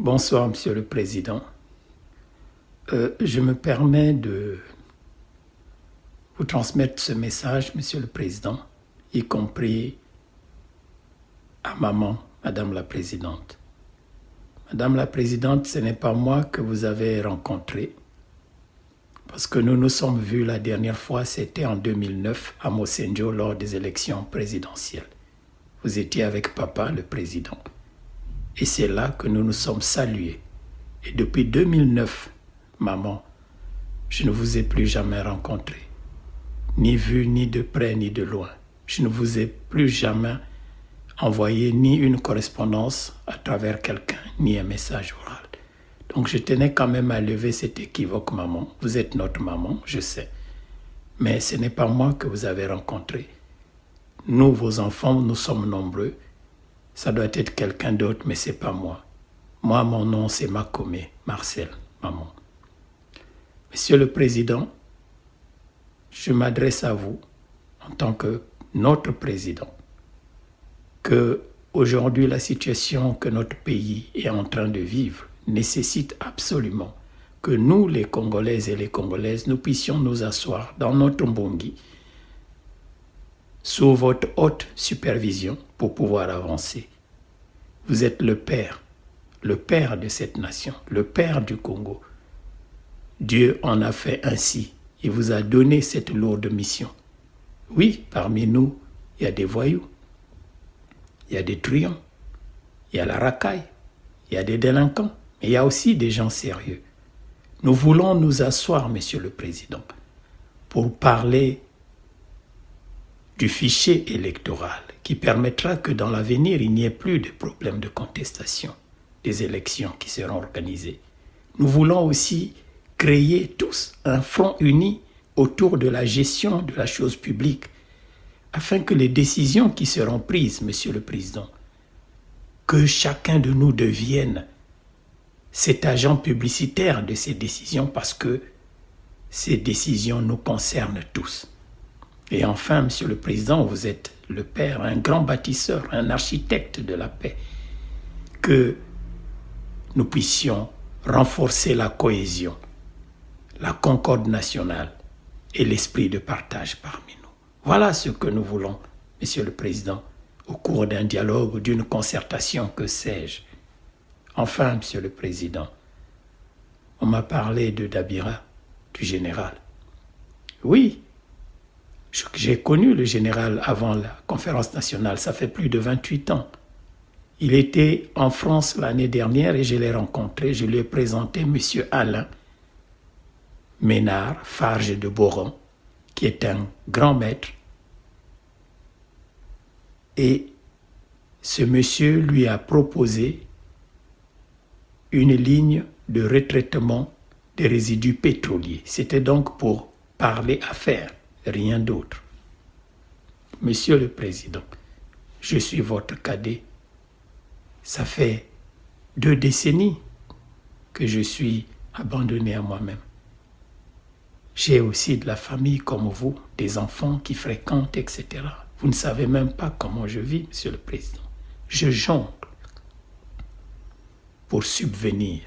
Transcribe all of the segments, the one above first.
Bonsoir, Monsieur le Président. Je me permets de vous transmettre ce message, Monsieur le Président, y compris à maman, Madame la Présidente. Madame la Présidente, ce n'est pas moi que vous avez rencontré, parce que nous nous sommes vus la dernière fois, c'était en 2009 à Mosenjo lors des élections présidentielles. Vous étiez avec papa, le président. Et c'est là que nous nous sommes salués. Et depuis 2009, maman, je ne vous ai plus jamais rencontré, ni vu ni de près ni de loin. Je ne vous ai plus jamais envoyé ni une correspondance à travers quelqu'un, ni un message oral. Donc je tenais quand même à lever cet équivoque, maman. Vous êtes notre maman, je sais. Mais ce n'est pas moi que vous avez rencontré. Nous, vos enfants, nous sommes nombreux. Ça doit être quelqu'un d'autre, mais ce n'est pas moi. Moi, mon nom, c'est Makome, Marcel, maman. Monsieur le Président, je m'adresse à vous en tant que notre président, que aujourd'hui la situation que notre pays est en train de vivre nécessite absolument que nous, les Congolaises et les Congolaises, nous puissions nous asseoir dans notre mbongi sous votre haute supervision pour pouvoir avancer. Vous êtes le père de cette nation, le père du Congo. Dieu en a fait ainsi. Il vous a donné cette lourde mission. Oui, parmi nous, il y a des voyous, il y a des truands, il y a la racaille, il y a des délinquants, mais il y a aussi des gens sérieux. Nous voulons nous asseoir, Monsieur le Président, pour parler du fichier électoral qui permettra que dans l'avenir, il n'y ait plus de problème de contestation des élections qui seront organisées. Nous voulons aussi créer tous un front uni autour de la gestion de la chose publique afin que les décisions qui seront prises, Monsieur le Président, que chacun de nous devienne cet agent publicitaire de ces décisions parce que ces décisions nous concernent tous. Et enfin, Monsieur le Président, vous êtes le père, un grand bâtisseur, un architecte de la paix, que nous puissions renforcer la cohésion, la concorde nationale et l'esprit de partage parmi nous. Voilà ce que nous voulons, Monsieur le Président, au cours d'un dialogue ou d'une concertation, que sais-je. Enfin, Monsieur le Président, on m'a parlé de Dabira, du général. Oui, j'ai connu le général avant la conférence nationale, ça fait plus de 28 ans. Il était en France l'année dernière et je l'ai rencontré, je lui ai présenté M. Alain Ménard, Farge de Boron, qui est un grand maître. Et ce monsieur lui a proposé une ligne de retraitement des résidus pétroliers. C'était donc pour parler affaires, rien d'autre. Monsieur le Président, je suis votre cadet. Ça fait 2 décennies que je suis abandonné à moi-même. J'ai aussi de la famille comme vous, des enfants qui fréquentent, etc. Vous ne savez même pas comment je vis, Monsieur le Président. Je jongle pour subvenir,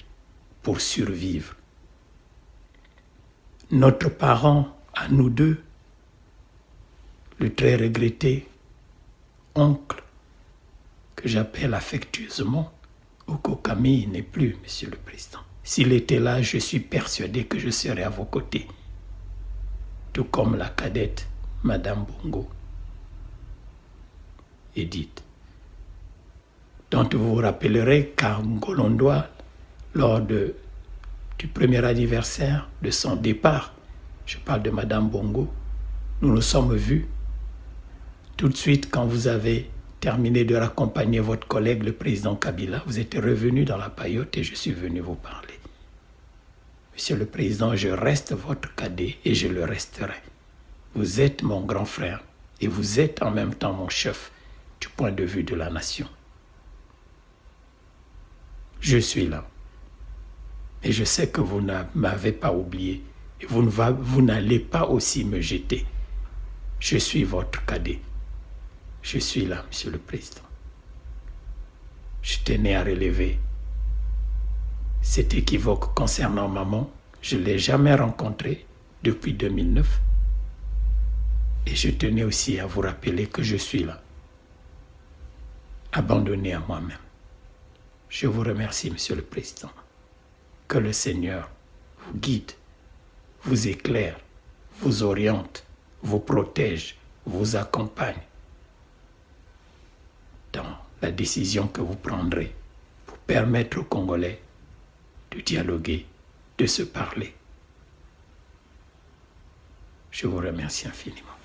pour survivre. Notre parent, à nous deux, le très regretté oncle, que j'appelle affectueusement Oko Camille, n'est plus, Monsieur le Président. S'il était là, je suis persuadé que je serais à vos côtés, tout comme la cadette, Madame Bongo, Edith, dont vous vous rappellerez qu'à Ngolondoa, lors du premier anniversaire de son départ, je parle de Madame Bongo, nous nous sommes vus. Tout de suite, quand vous avez terminé de raccompagner votre collègue, le président Kabila, vous êtes revenu dans la paillote et je suis venu vous parler. Monsieur le Président, je reste votre cadet et je le resterai. Vous êtes mon grand frère et vous êtes en même temps mon chef du point de vue de la nation. Je suis là. Et je sais que vous ne m'avez pas oublié et vous n'allez pas aussi me jeter. Je suis votre cadet. Je suis là, Monsieur le Président. Je tenais à relever C'est équivoque concernant maman. Je ne l'ai jamais rencontrée depuis 2009. Et je tenais aussi à vous rappeler que je suis là, abandonné à moi-même. Je vous remercie, Monsieur le Président. Que le Seigneur vous guide, vous éclaire, vous oriente, vous protège, vous accompagne dans la décision que vous prendrez pour permettre aux Congolais de dialoguer, de se parler. Je vous remercie infiniment.